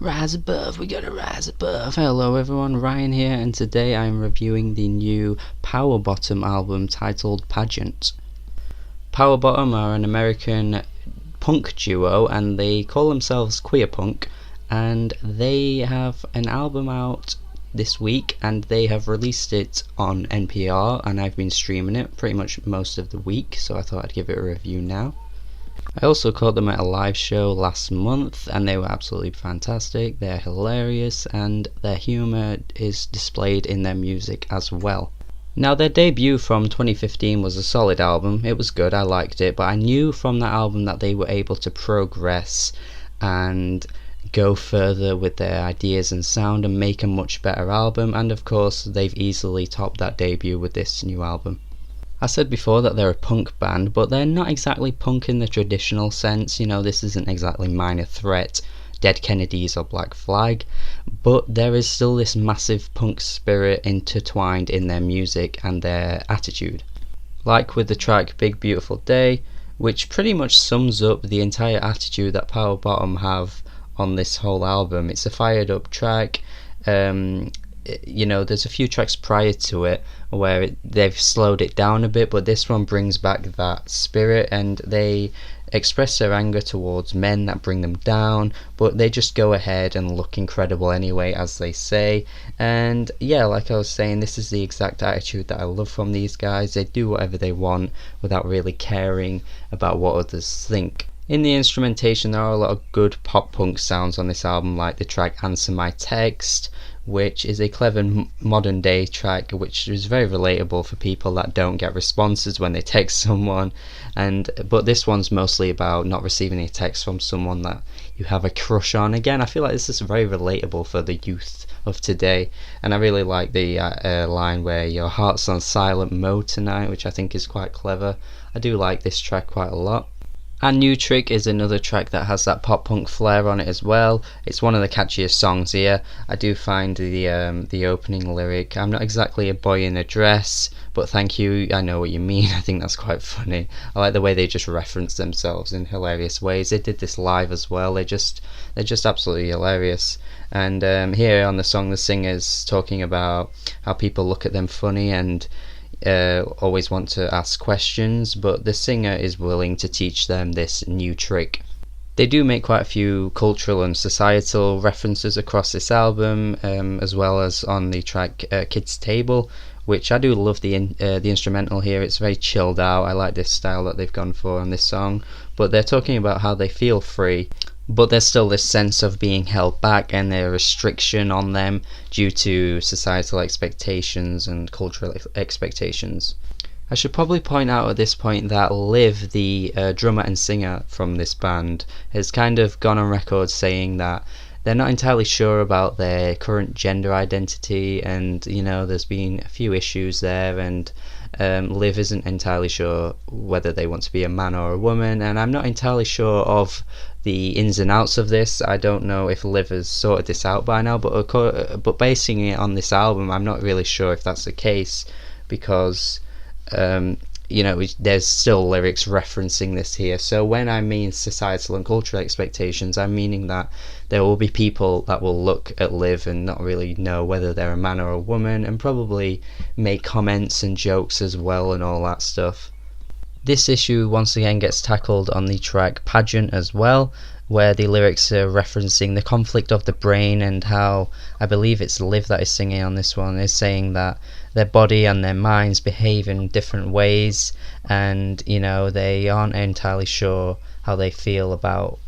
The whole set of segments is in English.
Rise above, we gotta rise above. Hello everyone, Ryan here, and today I'm reviewing the new Power Bottom album titled Pageant. Power Bottom are an American punk duo and they call themselves queer punk, and they have an album out this week and they have released it on NPR, and I've been streaming it pretty much most of the week, so I thought I'd give it a review now. I also caught them at a live show last month and they were absolutely fantastic. They're hilarious and their humour is displayed in their music as well. Now, their debut from 2015 was a solid album. It was good, I liked it, but I knew from that album that they were able to progress and go further with their ideas and sound and make a much better album, and of course they've easily topped that debut with this new album. I said before that they're a punk band, but they're not exactly punk in the traditional sense. You know, this isn't exactly Minor Threat, Dead Kennedys or Black Flag, but there is still this massive punk spirit intertwined in their music and their attitude. Like with the track Big Beautiful Day, which pretty much sums up the entire attitude that Power Bottom have on this whole album. It's a fired up track. There's a few tracks prior to it where they've slowed it down a bit, but this one brings back that spirit, and they express their anger towards men that bring them down, but they just go ahead and look incredible anyway, as they say. And yeah, like I was saying, this is the exact attitude that I love from these guys. They do whatever they want without really caring about what others think. In the instrumentation, there are a lot of good pop punk sounds on this album, like the track Answer My Text, which is a clever modern day track which is very relatable for people that don't get responses when they text someone. But this one's mostly about not receiving a text from someone that you have a crush on. Again, I feel like this is very relatable for the youth of today, and I really like the line where your heart's on silent mode tonight, which I think is quite clever. I do like this track quite a lot. And New Trick is another track that has that pop punk flair on it as well. It's one of the catchiest songs here. I do find the opening lyric, "I'm not exactly a boy in a dress, but thank you, I know what you mean." I think that's quite funny. I like the way they just reference themselves in hilarious ways. They did this live as well. They're just absolutely hilarious. And here on the song, the singer's talking about how people look at them funny and always want to ask questions, but the singer is willing to teach them this new trick. They do make quite a few cultural and societal references across this album, as well as on the track Kids Table, which I do love the instrumental here. It's very chilled out. I like this style that they've gone for on this song, but they're talking about how they feel free, but there's still this sense of being held back and a restriction on them due to societal expectations and cultural expectations. I should probably point out at this point that Liv, the drummer and singer from this band, has kind of gone on record saying that they're not entirely sure about their current gender identity, and there's been a few issues there, and Liv isn't entirely sure whether they want to be a man or a woman, and I'm not entirely sure of the ins and outs of this. I don't know if Liv has sorted this out by now, but basing it on this album, I'm not really sure if that's the case, because there's still lyrics referencing this here. So when I mean societal and cultural expectations, I'm meaning that there will be people that will look at Liv and not really know whether they're a man or a woman, and probably make comments and jokes as well and all that stuff. This issue once again gets tackled on the track Pageant as well, where the lyrics are referencing the conflict of the brain, and how, I believe it's Liv that is singing on this one, is saying that their body and their minds behave in different ways, and they aren't entirely sure how they feel about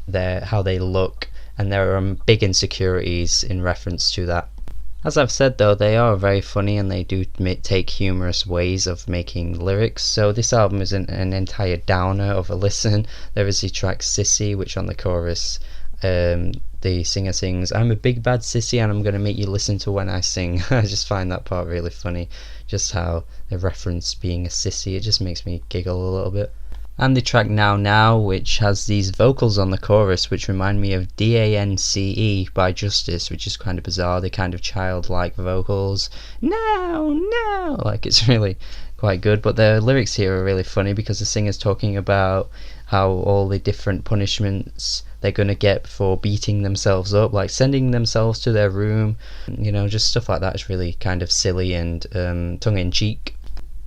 how they look, and there are big insecurities in reference to that. As I've said though, they are very funny and they do take humorous ways of making lyrics, so this album isn't an entire downer of a listen. There is the track Sissy, which on the chorus the singer sings, "I'm a big bad sissy and I'm going to make you listen to when I sing." I just find that part really funny, just how they reference being a sissy. It just makes me giggle a little bit. And the track Now Now, which has these vocals on the chorus which remind me of DANCE by Justice, which is kind of bizarre. They're kind of childlike vocals. Now, now, like it's really quite good. But the lyrics here are really funny because the singer's talking about how all the different punishments they're gonna get for beating themselves up, like sending themselves to their room, just stuff like that is really kind of silly and tongue-in-cheek.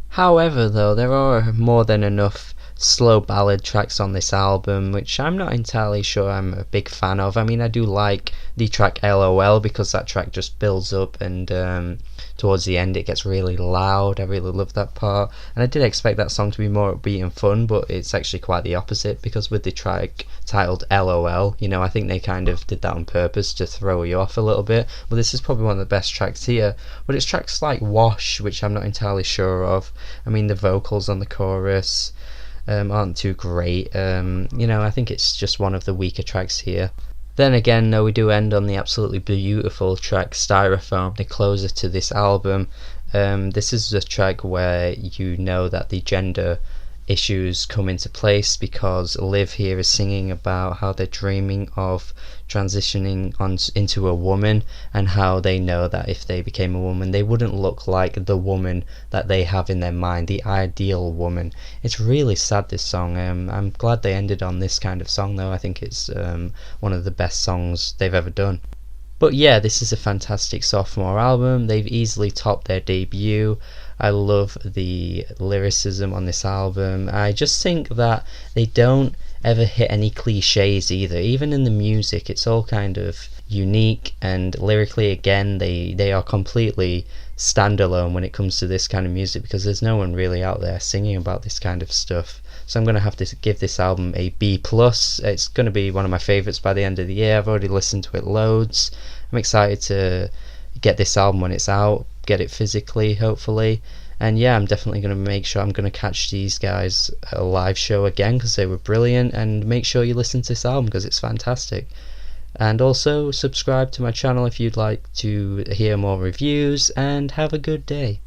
However, though, there are more than enough slow ballad tracks on this album, which I'm not entirely sure I'm a big fan of. I mean, I do like the track LOL because that track just builds up and towards the end it gets really loud. I really love that part. And I did expect that song to be more upbeat and fun, but it's actually quite the opposite because with the track titled LOL, I think they kind of did that on purpose to throw you off a little bit. But this is probably one of the best tracks here. But it's tracks like Wash, which I'm not entirely sure of. I mean, the vocals on the chorus aren't too great. I think it's just one of the weaker tracks here. Then again, though, we do end on the absolutely beautiful track Styrofoam, the closer to this album. This is a track where you know that the gender issues come into place because Liv here is singing about how they're dreaming of transitioning into a woman and how they know that if they became a woman they wouldn't look like the woman that they have in their mind, the ideal woman. It's really sad, this song. I'm glad they ended on this kind of song though. I think it's one of the best songs they've ever done. But yeah, this is a fantastic sophomore album. They've easily topped their debut. I love the lyricism on this album. I just think that they don't ever hit any cliches either. Even in the music, it's all kind of unique, and lyrically, again, they are completely standalone when it comes to this kind of music because there's no one really out there singing about this kind of stuff. So I'm going to have to give this album a B+. It's going to be one of my favourites by the end of the year. I've already listened to it loads. I'm excited to get this album when it's out, get it physically, hopefully. And yeah, I'm definitely going to make sure I'm going to catch these guys at a live show again because they were brilliant, and make sure you listen to this album because it's fantastic. And also subscribe to my channel if you'd like to hear more reviews, and have a good day.